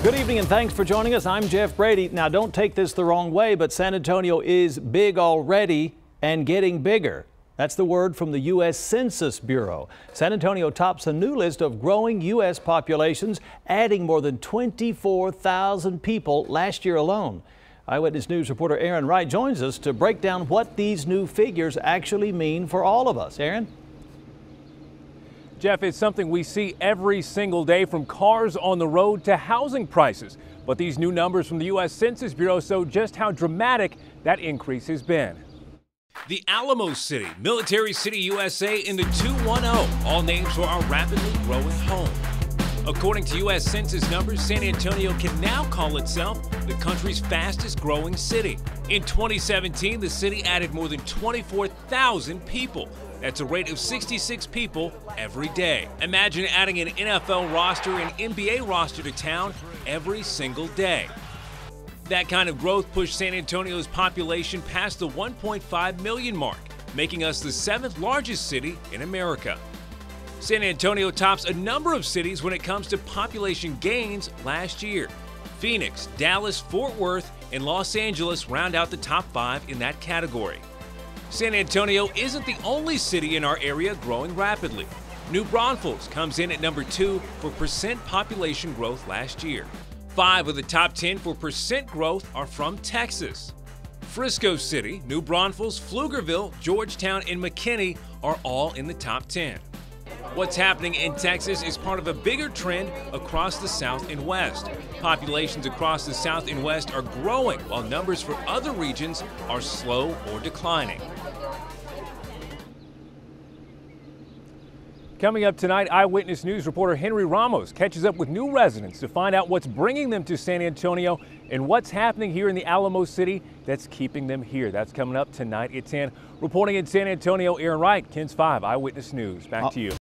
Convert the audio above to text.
Good evening and thanks for joining us. I'm Jeff Brady. Now, don't take this the wrong way, but San Antonio is big already and getting bigger. That's the word from the U.S. Census Bureau. San Antonio tops a new list of growing U.S. populations, adding more than 24,000 people last year alone. Eyewitness News reporter Aaron Wright joins us to break down what these new figures actually mean for all of us. Aaron? Jeff, it's something we see every single day, from cars on the road to housing prices. But these new numbers from the U.S. Census Bureau show just how dramatic that increase has been. The Alamo City, Military City, USA, and the 210, all names for our rapidly growing home. According to U.S. Census numbers, San Antonio can now call itself the country's fastest growing city. In 2017, the city added more than 24,000 people. That's a rate of 66 people every day. Imagine adding an NFL roster and NBA roster to town every single day. That kind of growth pushed San Antonio's population past the 1.5 million mark, making us the 7th largest city in America. San Antonio tops a number of cities when it comes to population gains last year. Phoenix, Dallas, Fort Worth, and Los Angeles round out the top 5 in that category. San Antonio isn't the only city in our area growing rapidly. New Braunfels comes in at number 2 for percent population growth last year. 5 of the top 10 for percent growth are from Texas. Frisco City, New Braunfels, Pflugerville, Georgetown, and McKinney are all in the top 10. What's happening in Texas is part of a bigger trend across the South and West. Populations across the South and West are growing, while numbers for other regions are slow or declining. Coming up tonight, Eyewitness News reporter Henry Ramos catches up with new residents to find out what's bringing them to San Antonio and what's happening here in the Alamo City that's keeping them here. That's coming up tonight at 10. Reporting in San Antonio, Aaron Wright, KENS 5 Eyewitness News. Back to you.